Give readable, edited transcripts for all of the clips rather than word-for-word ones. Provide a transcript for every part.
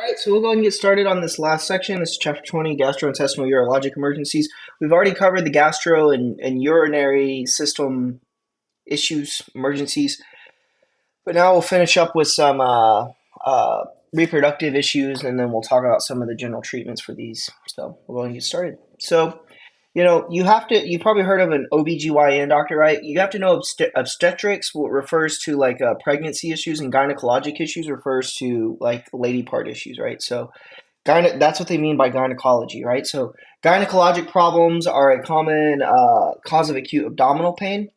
Right, so we'll go ahead and get started on this last section. This is chapter 20, gastrointestinal urologic emergencies. We've already covered the gastro and urinary system issues, emergencies, but now we'll finish up with some reproductive issues, and then we'll talk about some of the general treatments for these. So we'll go ahead and get started. So, you've probably heard of an OBGYN doctor, right? You have to know obstetrics refers to like pregnancy issues, and gynecologic issues refers to like lady part issues, right? So that's what they mean by gynecology, right? So gynecologic problems are a common cause of acute abdominal pain.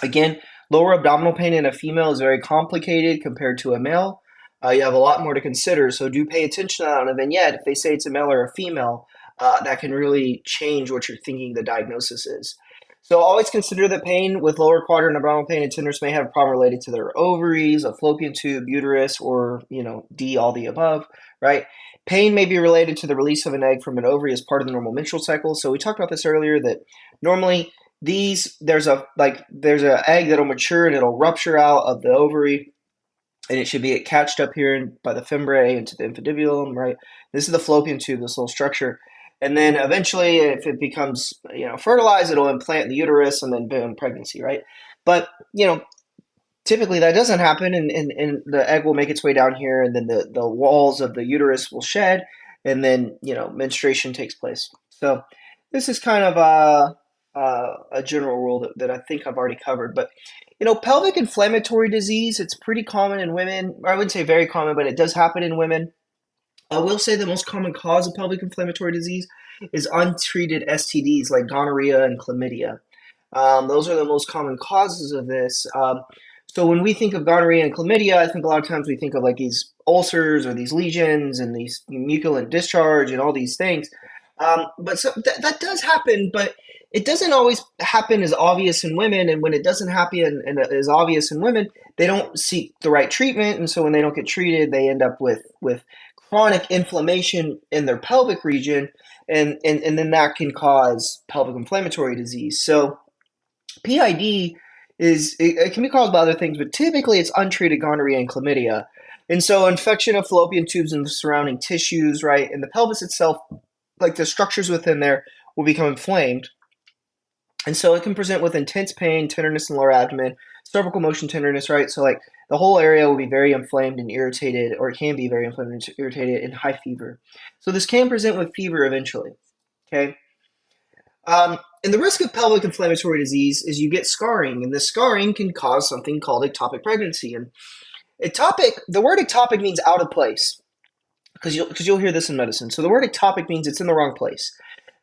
Again, lower abdominal pain in a female is very complicated compared to a male. You have a lot more to consider, so do pay attention to that on a vignette. If they say it's a male or a female, that can really change what you're thinking the diagnosis is. So always consider that pain with lower quadrant abdominal pain and tenderness may have a problem related to their ovaries, a fallopian tube, uterus, or D, all the above, right? Pain may be related to the release of an egg from an ovary as part of the normal menstrual cycle. So we talked about this earlier that normally there's a egg that'll mature and it'll rupture out of the ovary, and it should be catched up here by the fimbriae into the infundibulum, right? This is the fallopian tube, this little structure. And then eventually, if it becomes fertilized, it'll implant in the uterus, and then boom, pregnancy, right? But typically that doesn't happen, and the egg will make its way down here, and then the walls of the uterus will shed, and then menstruation takes place. So this is kind of a general rule that I think I've already covered. But pelvic inflammatory disease, it's pretty common in women. I wouldn't say very common, but it does happen in women. I will say the most common cause of pelvic inflammatory disease is untreated STDs like gonorrhea and chlamydia. Those are the most common causes of this. So when we think of gonorrhea and chlamydia, I think a lot of times we think of like these ulcers or these lesions and these muculent discharge and all these things. But that does happen, but it doesn't always happen as obvious in women. And when it doesn't happen and as obvious in women, they don't seek the right treatment. And so when they don't get treated, they end up with chronic inflammation in their pelvic region, and then that can cause pelvic inflammatory disease. So PID it can be caused by other things, but typically it's untreated gonorrhea and chlamydia. And so infection of fallopian tubes and the surrounding tissues, right, and the pelvis itself, like the structures within there, will become inflamed. And so it can present with intense pain, tenderness in the lower abdomen, cervical motion tenderness, right? So like the whole area will be very inflamed and irritated, or it can be very inflamed and irritated, and high fever. So this can present with fever eventually, okay? And the risk of pelvic inflammatory disease is you get scarring, and the scarring can cause something called ectopic pregnancy. And the word ectopic means out of place, because you'll hear this in medicine. So the word ectopic means it's in the wrong place.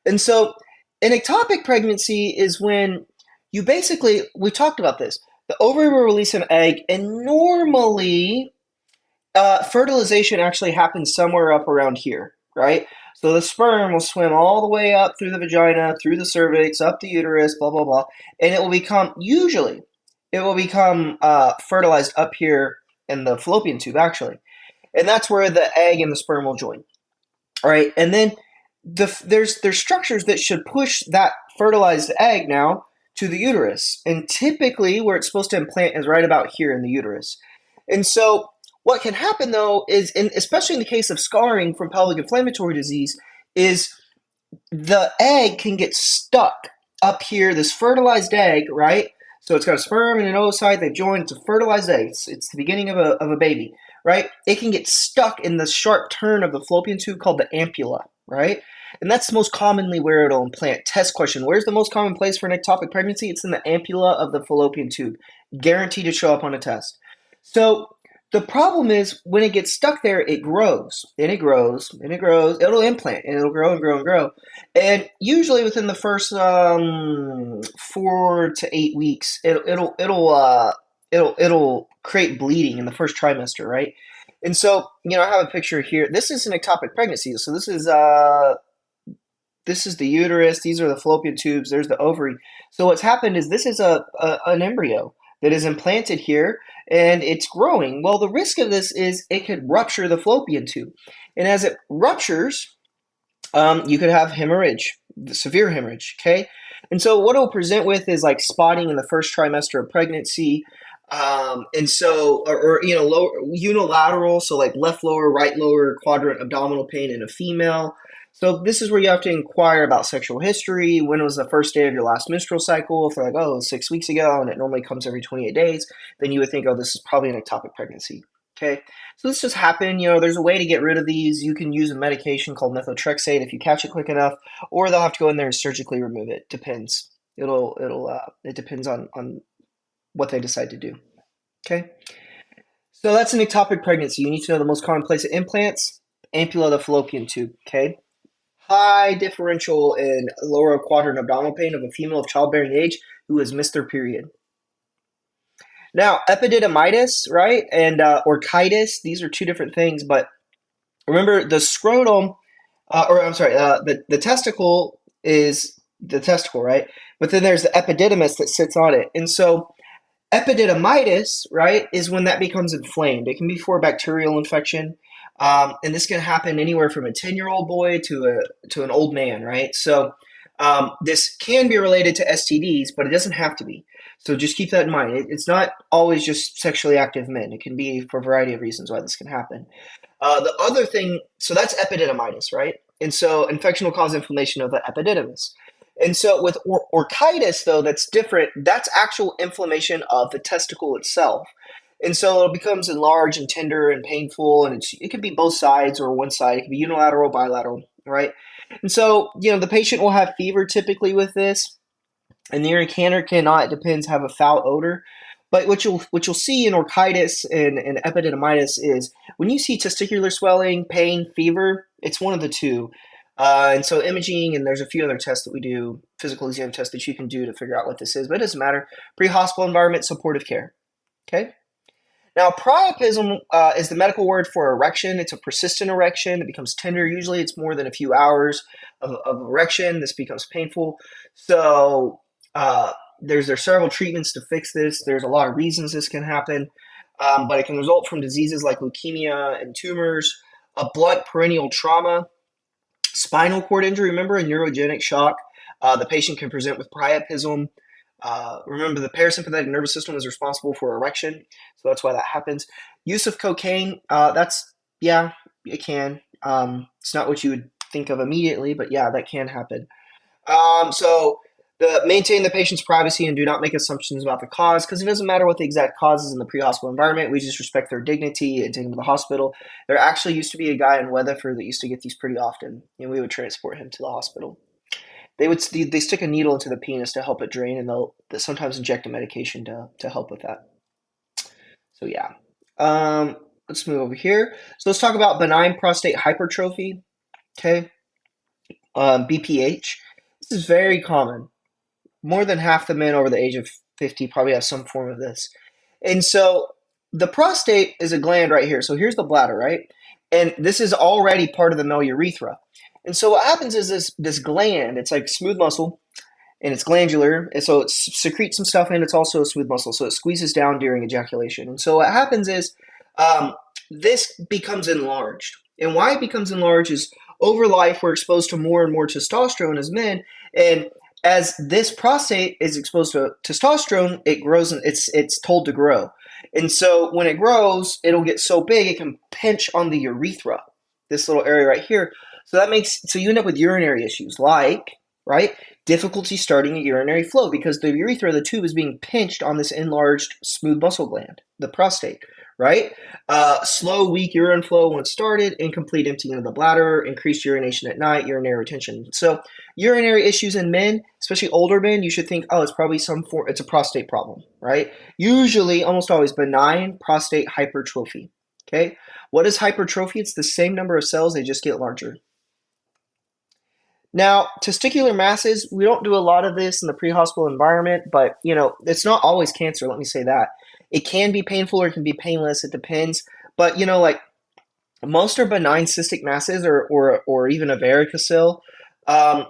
And so an ectopic pregnancy is when we talked about this. The ovary will release an egg, and normally fertilization actually happens somewhere up around here, right? So the sperm will swim all the way up through the vagina, through the cervix, up the uterus, blah, blah, blah. And it will become fertilized up here in the fallopian tube, actually. And that's where the egg and the sperm will join. All right. And then there's structures that should push that fertilized egg now to the uterus. And typically where it's supposed to implant is right about here in the uterus. And so what can happen though is, especially in the case of scarring from pelvic inflammatory disease, is the egg can get stuck up here, this fertilized egg, right? So it's got a sperm and an oocyte, they've joined, it's a fertilized egg. It's the beginning of a baby, right? It can get stuck in the sharp turn of the fallopian tube called the ampulla, right? And that's most commonly where it'll implant. Test question: where's the most common place for an ectopic pregnancy? It's in the ampulla of the fallopian tube. Guaranteed to show up on a test. So the problem is when it gets stuck there, it grows, and it grows, and it grows. It'll implant, and it'll grow and grow and grow. And usually within the first 4 to 8 weeks, it'll create bleeding in the first trimester, right? And so I have a picture here. This is an ectopic pregnancy. So this is the uterus. These are the fallopian tubes. There's the ovary. So what's happened is this is an embryo that is implanted here, and it's growing. Well, the risk of this is it could rupture the fallopian tube. And as it ruptures, you could have hemorrhage, severe hemorrhage, okay? And so what it'll present with is like spotting in the first trimester of pregnancy. And so, lower unilateral, so like left lower, right lower quadrant abdominal pain in a female. So this is where you have to inquire about sexual history. When was the first day of your last menstrual cycle? If they're like, oh, 6 weeks ago, and it normally comes every 28 days, then you would think, oh, this is probably an ectopic pregnancy. Okay, so this just happened. There's a way to get rid of these. You can use a medication called methotrexate if you catch it quick enough, or they'll have to go in there and surgically remove it. Depends. It depends on what they decide to do. Okay, so that's an ectopic pregnancy. You need to know the most common place of implants, ampulla of the fallopian tube. Okay, high differential in lower quadrant abdominal pain of a female of childbearing age who has missed their period. Now, epididymitis, right, and orchitis, these are two different things, but remember the scrotum, or I'm sorry, the testicle is the testicle, right? But then there's the epididymis that sits on it. And so epididymitis, right, is when that becomes inflamed. It can be for a bacterial infection, and this can happen anywhere from a 10-year-old boy to an old man, right? So this can be related to STDs, but it doesn't have to be. So just keep that in mind. It's not always just sexually active men. It can be for a variety of reasons why this can happen. The other thing, so that's epididymitis, right? And so infection will cause inflammation of the epididymis. And so with orchitis, though, that's different. That's actual inflammation of the testicle itself. And so it becomes enlarged and tender and painful, and it could be both sides or one side. It could be unilateral, bilateral, right? And so, the patient will have fever typically with this, and the urine can or cannot, it depends, have a foul odor. But what you'll see in orchitis and epididymitis is when you see testicular swelling, pain, fever, it's one of the two. And so imaging, and there's a few other tests that we do, physical exam tests that you can do to figure out what this is, but it doesn't matter. Pre-hospital environment, supportive care. Okay. Now, priapism is the medical word for erection. It's a persistent erection. It becomes tender. Usually it's more than a few hours of erection. This becomes painful. So there's several treatments to fix this. There's a lot of reasons this can happen, but it can result from diseases like leukemia and tumors, a blunt perennial trauma, spinal cord injury. Remember, a neurogenic shock. The patient can present with priapism. Remember, the parasympathetic nervous system is responsible for erection, so that's why that happens. Use of cocaine, yeah, it can. It's not what you would think of immediately, but yeah, that can happen. Maintain the patient's privacy and do not make assumptions about the cause, because it doesn't matter what the exact cause is in the pre-hospital environment. We just respect their dignity and take them to the hospital. There actually used to be a guy in Weatherford that used to get these pretty often, and we would transport him to the hospital. They stick a needle into the penis to help it drain, and they'll sometimes inject a medication to help with that. So yeah, let's move over here. So let's talk about benign prostate hypertrophy. Okay, BPH. This is very common. More than half the men over the age of 50 probably have some form of this. And so the prostate is a gland right here. So here's the bladder, right? And this is already part of the male urethra. And so what happens is this gland, it's like smooth muscle, and it's glandular, and so it secretes some stuff, and it's also a smooth muscle, so it squeezes down during ejaculation. And so what happens is this becomes enlarged. And why it becomes enlarged is over life, we're exposed to more and more testosterone as men, and as this prostate is exposed to testosterone, it grows, and it's told to grow. And so when it grows, it'll get so big it can pinch on the urethra, this little area right here. So you end up with urinary issues like, right, difficulty starting a urinary flow because the urethra, the tube, is being pinched on this enlarged smooth muscle gland, the prostate, right? Slow, weak urine flow once started, incomplete emptying of the bladder, increased urination at night, urinary retention. So urinary issues in men, especially older men, you should think, oh, it's probably it's a prostate problem, right? Usually, almost always, benign prostate hypertrophy, okay? What is hypertrophy? It's the same number of cells, they just get larger. Now, testicular masses, we don't do a lot of this in the pre-hospital environment, but, it's not always cancer, let me say that. It can be painful or it can be painless, it depends. But, like, most are benign cystic masses or even a varicocele.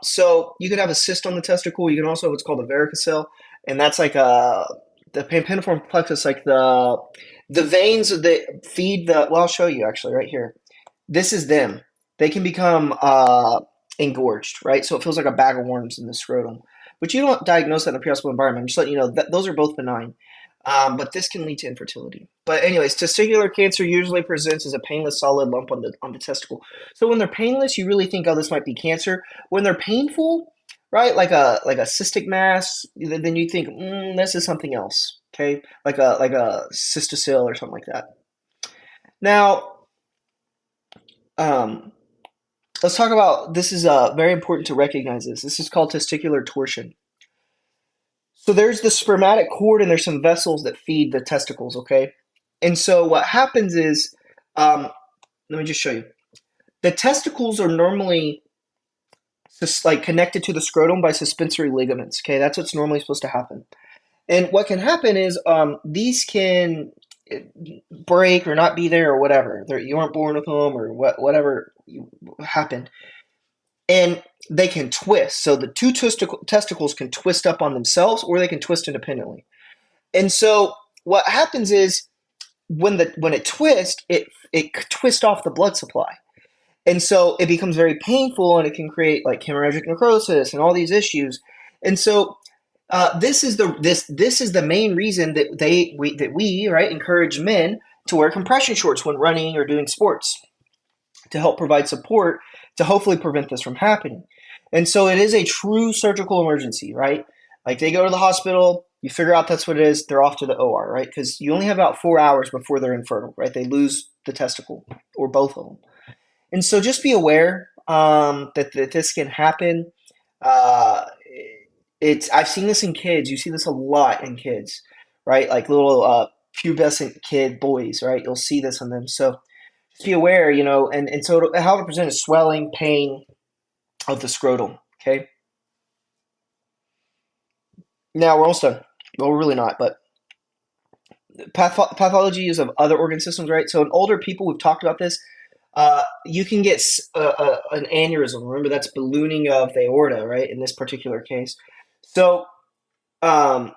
So you could have a cyst on the testicle. You can also have what's called a varicocele, and that's like the pimpiform plexus, like the veins that feed well, I'll show you actually right here. This is them. They can become engorged, right? So it feels like a bag of worms in the scrotum. But you don't diagnose that in the pre-hospital environment. I'm just letting you know that those are both benign. But this can lead to infertility. But anyways, testicular cancer usually presents as a painless solid lump on the testicle. So when they're painless, you really think, oh, this might be cancer. When they're painful, right, like a cystic mass, then you think, this is something else. Okay, like a cystocele or something like that. Now, um, let's talk about this. Is very important to recognize this. This is called testicular torsion. So there's the spermatic cord, and there's some vessels that feed the testicles. Okay, and so what happens is, um, let me just show you. The testicles are normally like connected to the scrotum by suspensory ligaments. Okay, that's what's normally supposed to happen. And what can happen is these can break or not be there or whatever. You weren't born with them or whatever happened. And they can twist. So the two testicles can twist up on themselves or they can twist independently. And so what happens is when it twists, it twists off the blood supply. And so it becomes very painful and it can create like hemorrhagic necrosis and all these issues. And so this is the main reason that we right encourage men to wear compression shorts when running or doing sports to help provide support to hopefully prevent this from happening. And so it is a true surgical emergency, right? Like they go to the hospital, you figure out that's what it is, they're off to the OR, right? Because you only have about 4 hours before they're infertile, right? They lose the testicle or both of them. And so just be aware that this can happen. Uh, I've seen this in kids. You see this a lot in kids, right? Like little pubescent kid boys, right? You'll see this in them. So just be aware, and so how to present is swelling, pain of the scrotum. Okay. Now we're almost done. Well, we're really not, but pathology is of other organ systems, right? So in older people, we've talked about this. You can get an aneurysm. Remember, that's ballooning of the aorta, right? In this particular case. So um,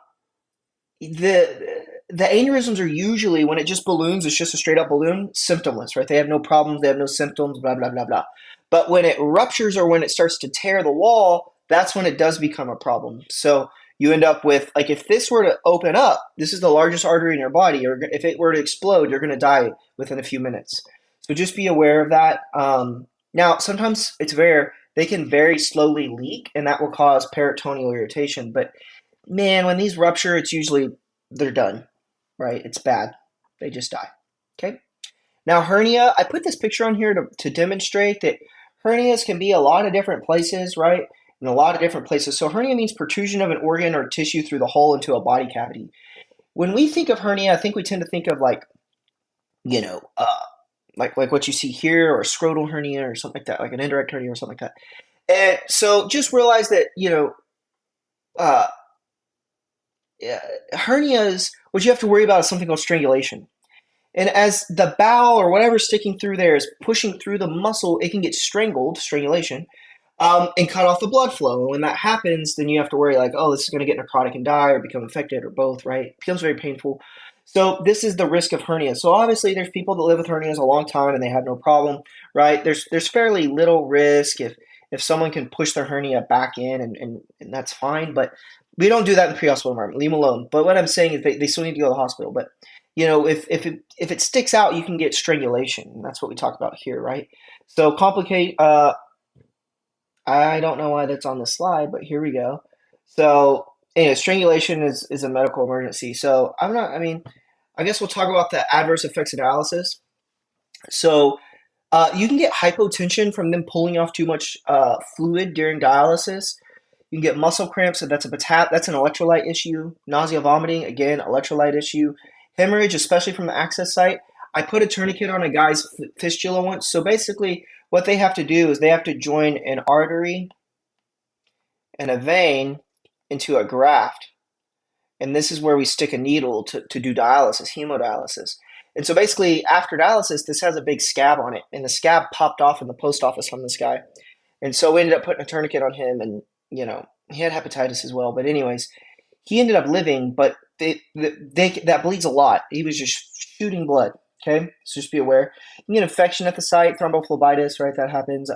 the aneurysms are usually when it just balloons, it's just a straight up balloon, symptomless, right? They have no problems, they have no symptoms, blah blah blah blah. But when it ruptures or when it starts to tear the wall, that's when it does become a problem. So you end up with like if this were to open up, this is the largest artery in your body, or if it were to explode, you're going to die within a few minutes. So just be aware of that. Now, sometimes it's they can very slowly leak, and that will cause peritoneal irritation. But man, when these rupture, it's usually they're done, right? It's bad. They just die. Okay. Now, hernia, I put this picture on here to demonstrate that hernias can be a lot of different places, right? In a lot of different places. So hernia means protrusion of an organ or tissue through the hole into a body cavity. When we think of hernia, I think we tend to think of like, you know, like what you see here, or a scrotal hernia or something like that, like an indirect hernia or something like that. And so just realize that, uh, hernias, what you have to worry about is something called strangulation. And as the bowel or whatever's sticking through there is pushing through the muscle, it can get strangled, strangulation, and cut off the blood flow. And when that happens, then you have to worry like, oh, this is going to get necrotic and die or become infected or both, right? It becomes very painful. So this is the risk of hernia. So obviously there's people that live with hernias a long time and they have no problem, right? There's fairly little risk if someone can push their hernia back in and that's fine. But we don't do that in the pre-hospital environment. Leave them alone. But what I'm saying is they still need to go to the hospital. But if it sticks out, you can get strangulation. And that's what we talk about here, right? So complicate. I don't know why that's on the slide, but here we go. So anyway, strangulation is a medical emergency. So I guess we'll talk about the adverse effects of dialysis. So you can get hypotension from them pulling off too much fluid during dialysis. You can get muscle cramps, so that's an electrolyte issue. Nausea, vomiting, again, electrolyte issue. Hemorrhage, especially from the access site. I put a tourniquet on a guy's fistula once. So basically, what they have to do is they have to join an artery and a vein into a graft. And this is where we stick a needle to do dialysis, hemodialysis. And so basically, after dialysis, this has a big scab on it. And the scab popped off in the post office on this guy. And so we ended up putting a tourniquet on him. And, he had hepatitis as well. But anyways, he ended up living, but that bleeds a lot. He was just shooting blood. Okay, so just be aware. You can get infection at the site, thrombophlebitis, right? That happens.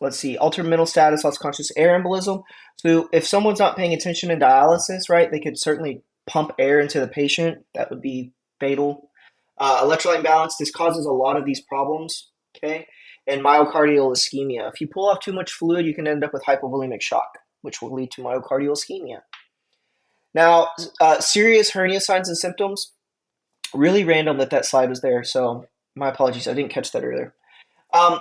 Let's see, altered mental status, loss of conscious, air embolism. So if someone's not paying attention in dialysis, right, they could certainly pump air into the patient. That would be fatal. Electrolyte imbalance, this causes a lot of these problems, okay? And myocardial ischemia. If you pull off too much fluid, you can end up with hypovolemic shock, which will lead to myocardial ischemia. Now, serious hernia signs and symptoms, really random that that slide was there, so my apologies, I didn't catch that earlier. Um,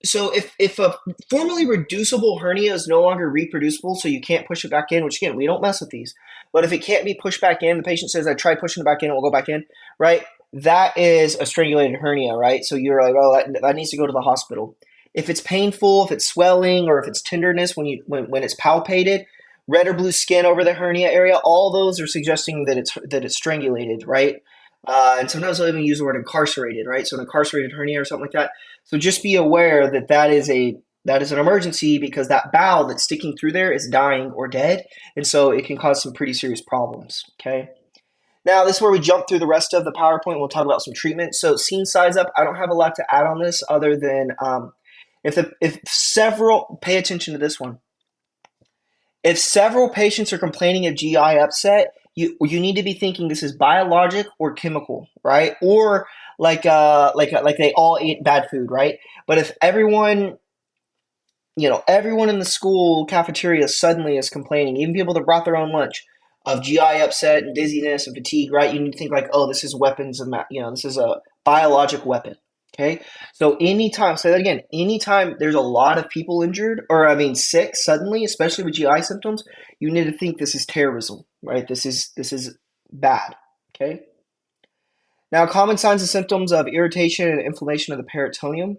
so if a formerly reducible hernia is no longer reproducible, so you can't push it back in, which again, we don't mess with these, but if it can't be pushed back in, the patient says, I tried pushing it back in, it will go back in, right? That is a strangulated hernia, right? So you're like, oh, that needs to go to the hospital. If it's painful, if it's swelling, or if it's tenderness when it's palpated, red or blue skin over the hernia area, all those are suggesting that it's strangulated, right? And sometimes they'll even use the word incarcerated, right? So an incarcerated hernia or something like that. So just be aware that that is an emergency because that bowel that's sticking through there is dying or dead, and so it can cause some pretty serious problems. Okay. Now this is where we jump through the rest of the PowerPoint. We'll talk about some treatment. So scene size up. I don't have a lot to add on this other than if several pay attention to this one. If several patients are complaining of GI upset, you need to be thinking this is biologic or chemical, right? Or like they all ate bad food, right? But if everyone everyone in the school cafeteria suddenly is complaining, even people that brought their own lunch, of GI upset and dizziness and fatigue, right? You need to think like, oh, this is weapons of this is a biologic weapon. Okay, so anytime, say that again, anytime there's a lot of people injured, or I mean sick suddenly, especially with GI symptoms, you need to think this is terrorism, right? This is bad. Okay. Now, common signs and symptoms of irritation and inflammation of the peritoneum,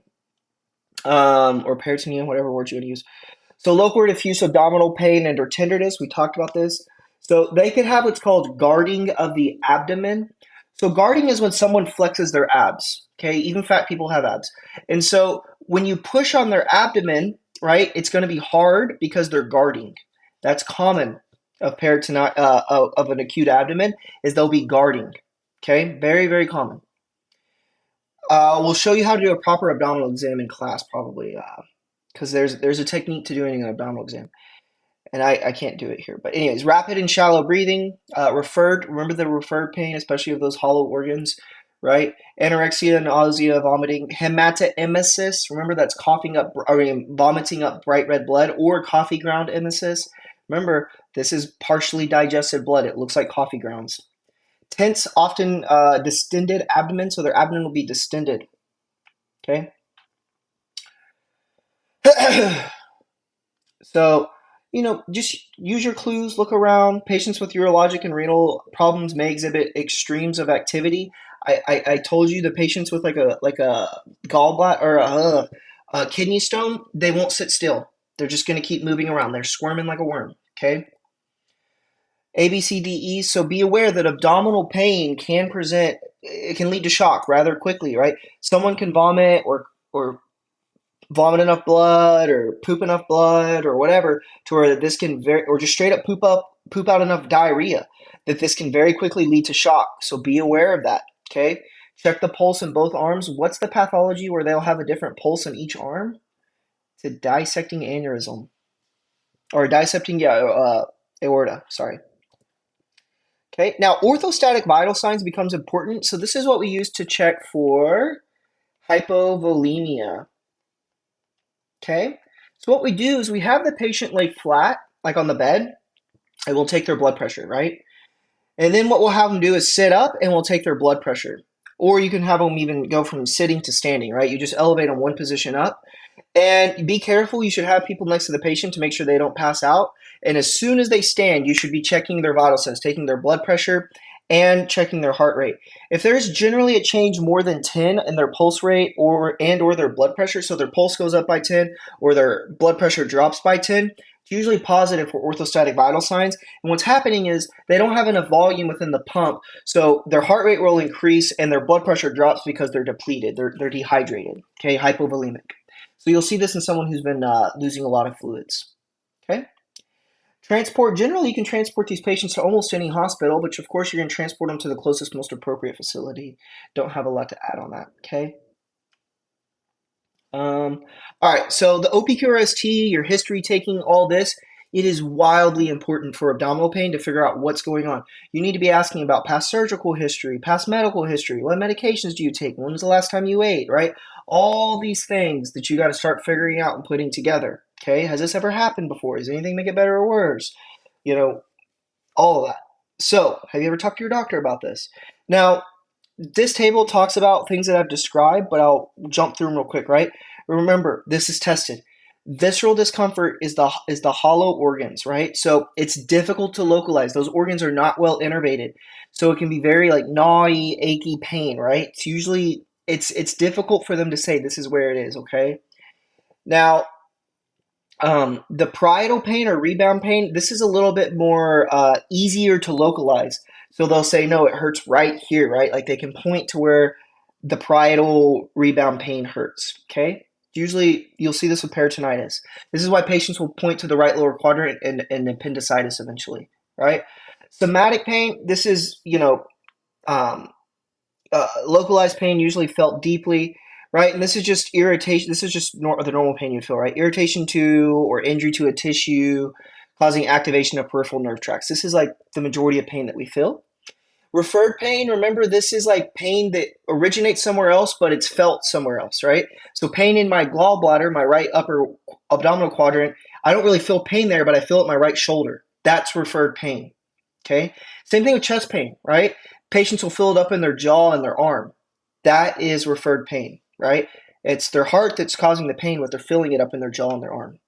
or peritoneum, whatever word you want to use. So local or diffuse abdominal pain and or tenderness, we talked about this. So they could have what's called guarding of the abdomen. So guarding is when someone flexes their abs. Okay, even fat people have abs. And so when you push on their abdomen, right, it's going to be hard because they're guarding. That's common of of an acute abdomen is they'll be guarding. Okay, very, very common. We'll show you how to do a proper abdominal exam in class probably because there's a technique to doing an abdominal exam. And I can't do it here. But anyways, rapid and shallow breathing, referred, remember the referred pain, especially of those hollow organs, right? Anorexia, nausea, vomiting, hematemesis, remember that's vomiting up bright red blood, or coffee ground emesis. Remember, this is partially digested blood. It looks like coffee grounds. Tense, often distended abdomen, so their abdomen will be distended, okay? So, just use your clues, look around. Patients with urologic and renal problems may exhibit extremes of activity. I told you the patients with like a gallbladder or a kidney stone, they won't sit still. They're just going to keep moving around. They're squirming like a worm, okay? A, B, C, D, E. So be aware that abdominal pain it can lead to shock rather quickly, right? Someone can vomit or vomit enough blood or poop enough blood or whatever to where this can or just straight up poop out enough diarrhea that this can very quickly lead to shock. So be aware of that. Okay. Check the pulse in both arms. What's the pathology where they'll have a different pulse in each arm? It's a dissecting aneurysm or dissecting aorta. Sorry. Okay. Now orthostatic vital signs becomes important. So this is what we use to check for hypovolemia. Okay, so what we do is we have the patient lay flat, like on the bed, and we'll take their blood pressure, right? And then what we'll have them do is sit up and we'll take their blood pressure. Or you can have them even go from sitting to standing, right? You just elevate them one position up. And be careful, you should have people next to the patient to make sure they don't pass out. And as soon as they stand, you should be checking their vital signs, taking their blood pressure and checking their heart rate. If there's generally a change more than 10 in their pulse rate or their blood pressure, so their pulse goes up by 10 or their blood pressure drops by 10, it's usually positive for orthostatic vital signs. And what's happening is they don't have enough volume within the pump, so their heart rate will increase and their blood pressure drops because they're depleted, they're dehydrated, okay, hypovolemic. So you'll see this in someone who's been losing a lot of fluids, okay? Transport, generally you can transport these patients to almost any hospital, but of course you're going to transport them to the closest, most appropriate facility. Don't have a lot to add on that, okay? All right, so the OPQRST, your history taking, all this, It is wildly important for abdominal pain to figure out what's going on. You need to be asking about past surgical history, past medical history. What medications do you take? When was the last time you ate, right? All these things that you got to start figuring out and putting together. Okay, has this ever happened before? Does anything make it better or worse? You know, all of that. So, have you ever talked to your doctor about this? Now, this table talks about things that I've described, but I'll jump through them real quick, right? Remember, this is tested. Visceral discomfort is the hollow organs, right? So it's difficult to localize. Those organs are not well innervated, so it can be very like gnawy, achy pain, right? It's usually it's difficult for them to say this is where it is. Okay, now the parietal pain or rebound pain, this is a little bit more easier to localize. So they'll say, no, it hurts right here, right? Like they can point to where the parietal rebound pain hurts, okay? Usually you'll see this with peritonitis. This is why patients will point to the right lower quadrant and appendicitis eventually, right? Somatic pain, this is, um, localized pain usually felt deeply, right? And this is just irritation. This is just the normal pain you feel, right? Irritation to or injury to a tissue causing activation of peripheral nerve tracts. This is like the majority of pain that we feel. Referred pain, remember, this is like pain that originates somewhere else, but it's felt somewhere else, right? So pain in my gallbladder, my right upper abdominal quadrant, I don't really feel pain there, but I feel it in my right shoulder. That's referred pain, okay? Same thing with chest pain, right? Patients will feel it up in their jaw and their arm. That is referred pain, right? It's their heart that's causing the pain, but they're feeling it up in their jaw and their arm.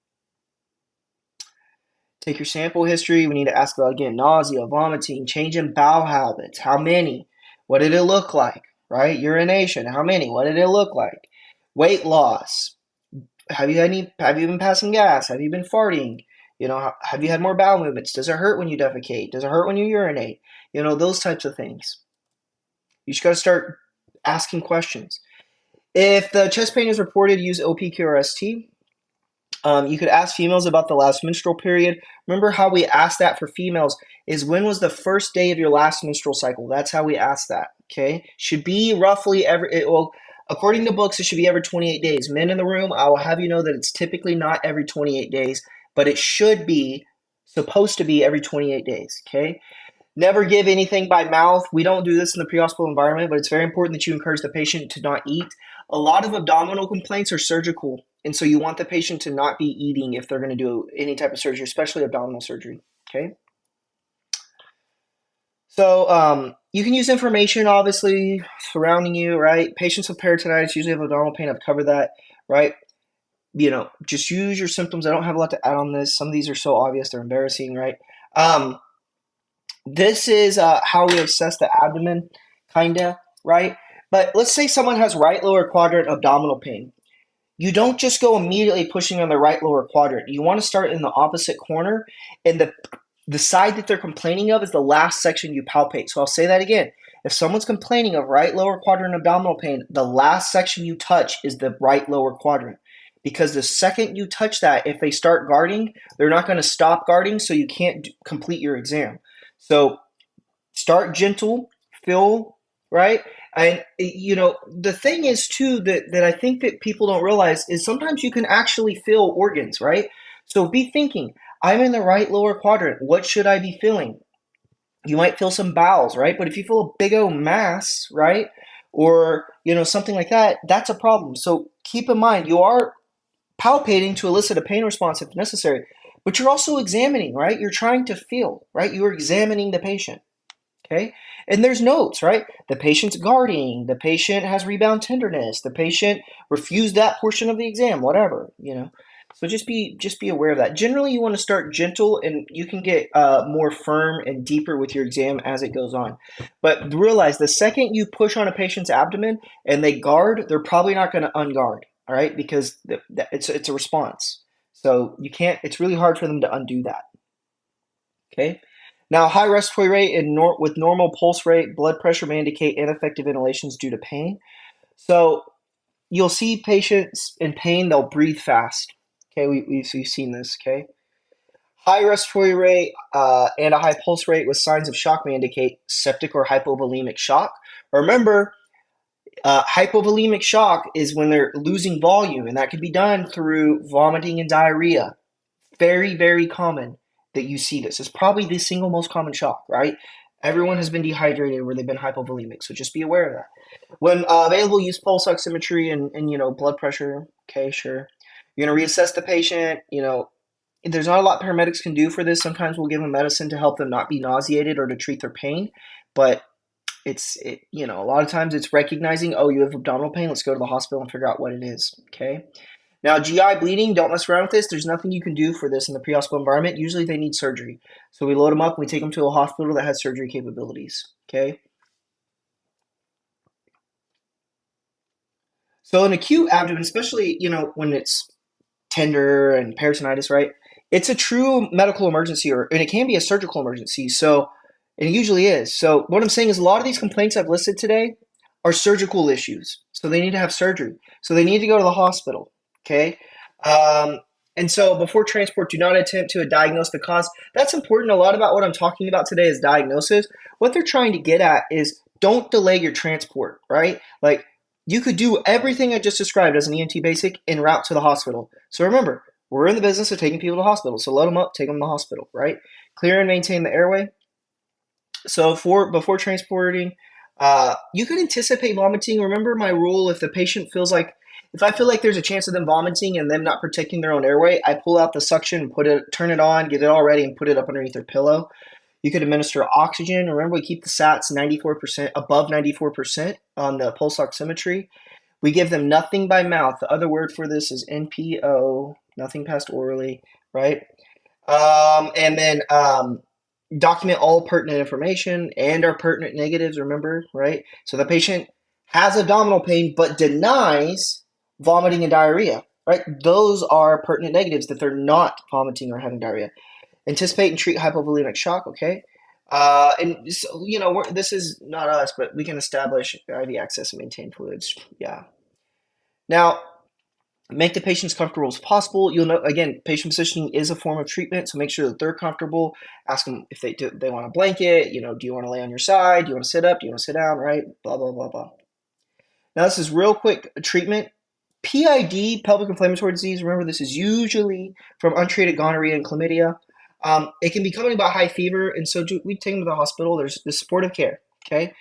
Take your sample history. We need to ask about, again, nausea, vomiting, change in bowel habits. How many? What did it look like? Right? Urination. How many? What did it look like? Weight loss. Have you been passing gas? Have you been farting? Have you had more bowel movements? Does it hurt when you defecate? Does it hurt when you urinate? Those types of things. You just got to start asking questions. If the chest pain is reported, use OPQRST. You could ask females about the last menstrual period. Remember how we asked that for females is when was the first day of your last menstrual cycle? That's how we ask that, okay? Should be roughly according to books, it should be every 28 days. Men in the room, I will have you know that it's typically not every 28 days, but it should be supposed to be every 28 days, okay? Never give anything by mouth. We don't do this in the pre-hospital environment, but it's very important that you encourage the patient to not eat. A lot of abdominal complaints are surgical, and so you want the patient to not be eating if they're going to do any type of surgery, especially abdominal surgery, okay? So you can use information, obviously, surrounding you, right? Patients with peritonitis usually have abdominal pain. I've covered that, right? Just use your symptoms. I don't have a lot to add on this. Some of these are so obvious, they're embarrassing, right? This is how we assess the abdomen, kinda, right? But let's say someone has right lower quadrant abdominal pain. You don't just go immediately pushing on the right lower quadrant. You want to start in the opposite corner, and the side that they're complaining of is the last section you palpate. So I'll say that again. If someone's complaining of right lower quadrant abdominal pain, the last section you touch is the right lower quadrant. Because the second you touch that, if they start guarding, they're not going to stop guarding, so you can't complete your exam. So start gentle, feel, right? And the thing is too that I think that people don't realize is sometimes you can actually feel organs, right? So be thinking, I'm in the right lower quadrant. What should I be feeling? You might feel some bowels, right? But if you feel a big old mass, right? Or, something like that, that's a problem. So keep in mind, you are palpating to elicit a pain response if necessary, but you're also examining, right? You're trying to feel, right? You're examining the patient, okay? And there's notes, right? The patient's guarding, the patient has rebound tenderness, the patient refused that portion of the exam, whatever. So just be aware of that. Generally, you want to start gentle, and you can get more firm and deeper with your exam as it goes on. But realize the second you push on a patient's abdomen and they guard, they're probably not going to unguard, all right? Because it's a response. So you can't. It's really hard for them to undo that. Okay. Now, high respiratory rate and with normal pulse rate, blood pressure may indicate ineffective inhalations due to pain. So you'll see patients in pain, they'll breathe fast. Okay, we've seen this, okay? High respiratory rate and a high pulse rate with signs of shock may indicate septic or hypovolemic shock. Remember, hypovolemic shock is when they're losing volume, and that can be done through vomiting and diarrhea. very, very common that you see this. It's probably the single most common shock, right? Everyone has been dehydrated or they've been hypovolemic, so just be aware of that. When available, use pulse oximetry and blood pressure. Okay, sure. You're gonna reassess the patient. There's not a lot paramedics can do for this. Sometimes we'll give them medicine to help them not be nauseated or to treat their pain, but a lot of times it's recognizing, oh, you have abdominal pain. Let's go to the hospital and figure out what it is. Okay. Now, GI bleeding, don't mess around with this. There's nothing you can do for this in the pre-hospital environment. Usually they need surgery. So we load them up and we take them to a hospital that has surgery capabilities. Okay. So an acute abdomen, especially, when it's tender and peritonitis, right? It's a true medical emergency, and it can be a surgical emergency. So, and it usually is. So, what I'm saying is a lot of these complaints I've listed today are surgical issues. So, they need to have surgery. So, they need to go to the hospital. Okay. Um, and so, before transport, do not attempt to diagnose the cause. That's important. A lot about what I'm talking about today is diagnosis. What they're trying to get at is don't delay your transport, right? Like, you could do everything I just described as an EMT basic en route to the hospital. So remember, we're in the business of taking people to the hospital. So load them up, take them to the hospital, right? Clear and maintain the airway. So before transporting, you could anticipate vomiting. Remember my rule: if I feel like there's a chance of them vomiting and them not protecting their own airway, I pull out the suction, turn it on, get it all ready, and put it up underneath their pillow. You could administer oxygen. Remember, we keep the SATs 94% above 94% on the pulse oximetry. We give them nothing by mouth. The other word for this is NPO, nothing passed orally, right? And then document all pertinent information and our pertinent negatives, remember, right? So the patient has abdominal pain but denies vomiting and diarrhea, right? Those are pertinent negatives that they're not vomiting or having diarrhea. Anticipate and treat hypovolemic shock, okay? And so, this is not us, but we can establish IV access and maintain fluids. Yeah. Now, make the patients comfortable as possible. You'll know, again, patient positioning is a form of treatment, so make sure that they're comfortable. Ask them if they want a blanket. Do you want to lay on your side? Do you want to sit up? Do you want to sit down? Right? Blah, blah, blah, blah. Now, this is real quick treatment. PID, pelvic inflammatory disease, remember this is usually from untreated gonorrhea and chlamydia. It can be coming about high fever, and so we take them to the hospital. There's the supportive care, okay?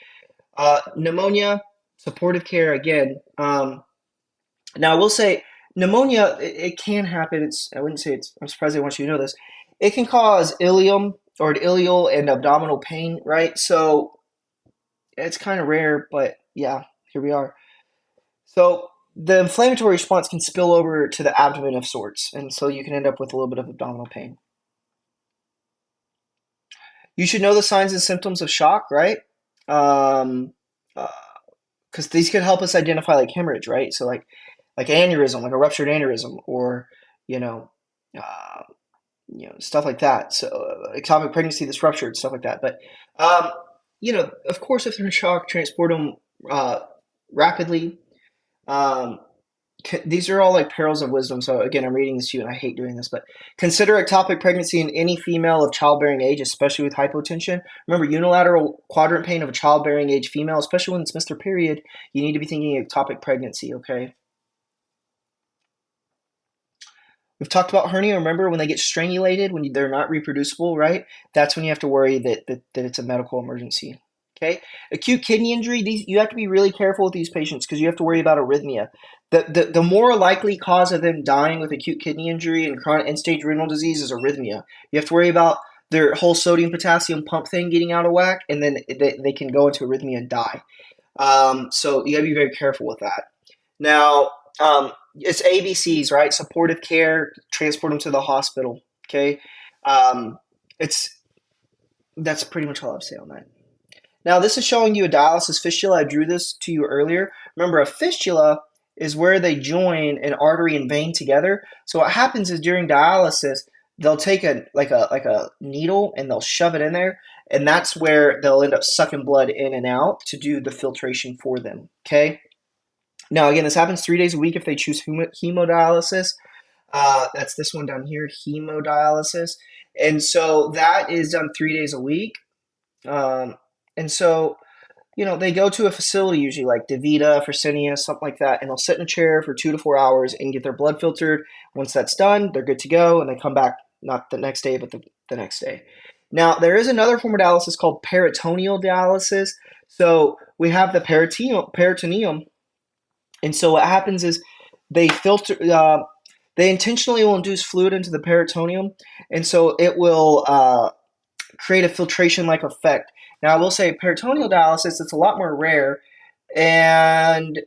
Pneumonia, supportive care again. Now, I will say pneumonia, it can happen. I'm surprised they want you to know this. It can cause ileum or ileal and abdominal pain, right? So it's kind of rare, but yeah, here we are. So the inflammatory response can spill over to the abdomen of sorts, and so you can end up with a little bit of abdominal pain. You should know the signs and symptoms of shock, right? Um, because these could help us identify like hemorrhage, right? So like aneurysm, like a ruptured aneurysm, or you know, uh, stuff like that. So ectopic pregnancy that's ruptured, stuff like that. But of course, if they're in shock, transport them rapidly. Um, these are all like perils of wisdom. So again, I'm reading this to you, and I hate doing this, but consider ectopic pregnancy in any female of childbearing age, especially with hypotension. Remember, unilateral quadrant pain of a childbearing age female, especially when it's missed their period, you need to be thinking ectopic pregnancy. Okay. We've talked about hernia. Remember when they get strangulated, when they're not reproducible, right? That's when you have to worry that it's a medical emergency. Okay, acute kidney injury. You have to be really careful with these patients because you have to worry about arrhythmia. The more likely cause of them dying with acute kidney injury and chronic end-stage renal disease is arrhythmia. You have to worry about their whole sodium potassium pump thing getting out of whack, and then they can go into arrhythmia and die. So you got to be very careful with that. Now, it's ABCs, right? Supportive care, transport them to the hospital. Okay, that's pretty much all I have to say on that. Now, this is showing you a dialysis fistula. I drew this to you earlier. Remember, a fistula is where they join an artery and vein together. So what happens is during dialysis, they'll take a needle and they'll shove it in there, and that's where they'll end up sucking blood in and out to do the filtration for them. Okay. Now, again, this happens 3 days a week if they choose hemodialysis. That's this one down here, hemodialysis. And so that is done 3 days a week. And so, they go to a facility usually like DaVita, Fresenius, something like that, and they'll sit in a chair for 2 to 4 hours and get their blood filtered. Once that's done, they're good to go, and they come back not the next day, but the next day. Now, there is another form of dialysis called peritoneal dialysis. So we have the peritoneum, and so what happens is they filter, they intentionally will induce fluid into the peritoneum, and so it will create a filtration-like effect. Now, I will say peritoneal dialysis, it's a lot more rare, and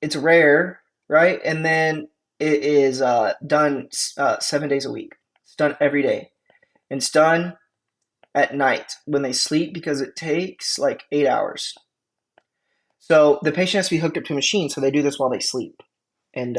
it's rare, right? And then it is done 7 days a week. It's done every day. And it's done at night when they sleep because it takes like 8 hours. So the patient has to be hooked up to a machine, so they do this while they sleep. And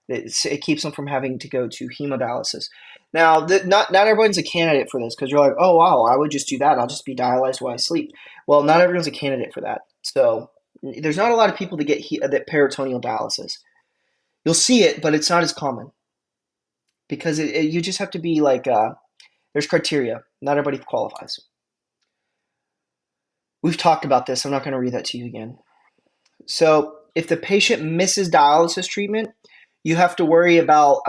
it keeps them from having to go to hemodialysis. Now, not everyone's a candidate for this because you're like, oh, wow, I would just do that. I'll just be dialyzed while I sleep. Well, not everyone's a candidate for that. So there's not a lot of people that get that peritoneal dialysis. You'll see it, but it's not as common because you just have to be like, there's criteria. Not everybody qualifies. We've talked about this. I'm not going to read that to you again. So if the patient misses dialysis treatment, you have to worry about,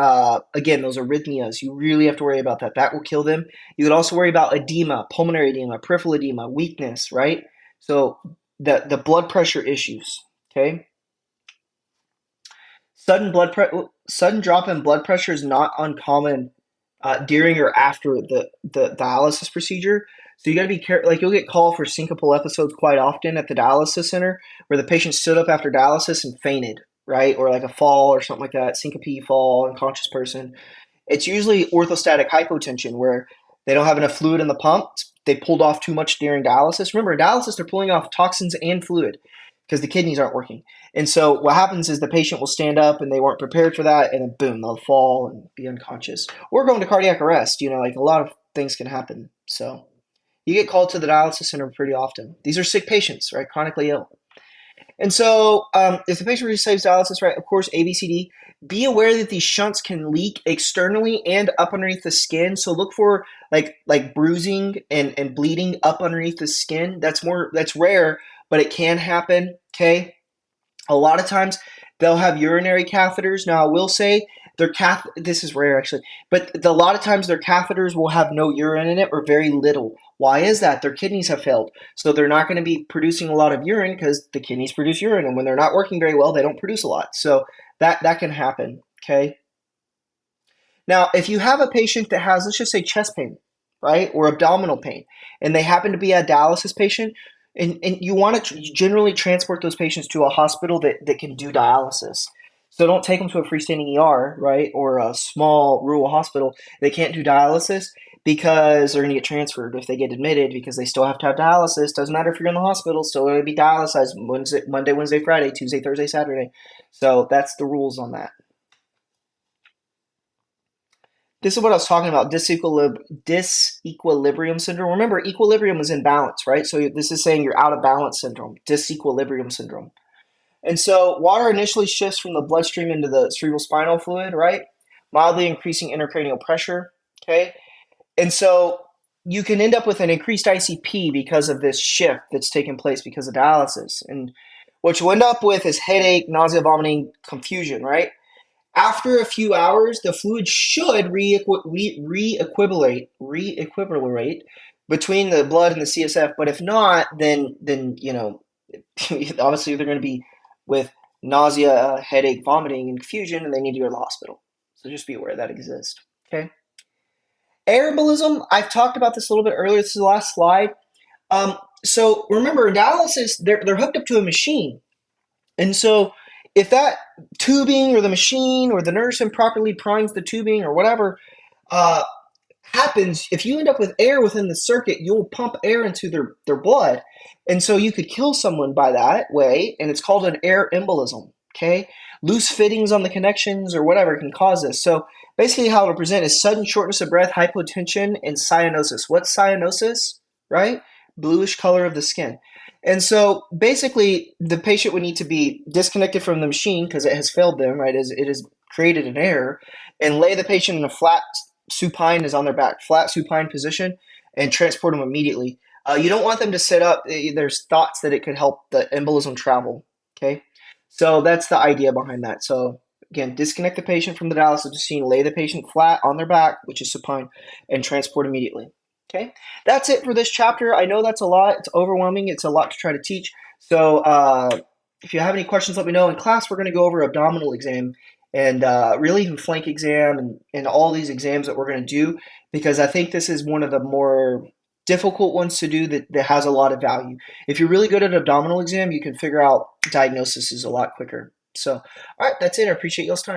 again, those arrhythmias. You really have to worry about that. That will kill them. You could also worry about edema, pulmonary edema, peripheral edema, weakness, right? So the blood pressure issues, okay? Sudden drop in blood pressure is not uncommon during or after the dialysis procedure. So you got to be careful. Like you'll get called for syncopal episodes quite often at the dialysis center where the patient stood up after dialysis and fainted, right? Or like a fall or something like that, syncope, fall, unconscious person. It's usually orthostatic hypotension where they don't have enough fluid in the pump. They pulled off too much during dialysis. Remember, in dialysis, they're pulling off toxins and fluid because the kidneys aren't working. And so what happens is the patient will stand up and they weren't prepared for that, and then boom, they'll fall and be unconscious or go into cardiac arrest. Like a lot of things can happen. So you get called to the dialysis center pretty often. These are sick patients, right? Chronically ill. And so if the patient receives dialysis, right, of course, ABCD, be aware that these shunts can leak externally and up underneath the skin. So look for like bruising and bleeding up underneath the skin. That's rare, but it can happen, okay? A lot of times they'll have urinary catheters. Now, I will say this is rare actually, but a lot of times their catheters will have no urine in it or very little. Why is that? Their kidneys have failed. So they're not going to be producing a lot of urine because the kidneys produce urine. And when they're not working very well, they don't produce a lot. So that can happen, okay? Now, if you have a patient that has, let's just say chest pain, right, or abdominal pain, and they happen to be a dialysis patient, and you want to generally transport those patients to a hospital that can do dialysis. So don't take them to a freestanding ER, right, or a small rural hospital. They can't do dialysis because they're going to get transferred if they get admitted because they still have to have dialysis. Doesn't matter if you're in the hospital, still going to be dialyzed Monday, Wednesday, Friday, Tuesday, Thursday, Saturday. So that's the rules on that. This is what I was talking about, disequilibrium syndrome. Remember, equilibrium is in balance, right? So this is saying you're out of balance syndrome, disequilibrium syndrome. And so water initially shifts from the bloodstream into the cerebrospinal fluid, right? Mildly increasing intracranial pressure, okay? And so you can end up with an increased ICP because of this shift that's taken place because of dialysis. And what you end up with is headache, nausea, vomiting, confusion, right? After a few hours, the fluid should re-equilibrate between the blood and the CSF. But if not, then obviously they're going to be with nausea, headache, vomiting, and confusion, and they need to go to the hospital. So just be aware that exists. Okay. Air embolism. I've talked about this a little bit earlier. This is the last slide. So remember, in dialysis, they're hooked up to a machine, and so if that tubing or the machine or the nurse improperly primes the tubing or whatever happens, if you end up with air within the circuit, you'll pump air into their blood. And so you could kill someone by that way, and it's called an air embolism, okay? Loose fittings on the connections or whatever can cause this. So basically how it'll present is sudden shortness of breath, hypotension, and cyanosis. What's cyanosis, right? Bluish color of the skin. And so basically the patient would need to be disconnected from the machine because it has failed them, right? It has created an error, and lay the patient in a flat supine is on their back, flat supine position, and transport them immediately. You don't want them to sit up. There's thoughts that it could help the embolism travel, okay? So that's the idea behind that. So Again, disconnect the patient from the dialysis machine, lay the patient flat on their back, which is supine, and transport immediately. Okay, that's it for this chapter. I know that's a lot. It's overwhelming. It's a lot to try to teach. So if you have any questions, let me know. In class, we're going to go over abdominal exam and really even flank exam and all these exams that we're going to do, because I think this is one of the more difficult ones to do that has a lot of value. If you're really good at abdominal exam, you can figure out diagnosis is a lot quicker. So, all right, that's it. I appreciate y'all's time.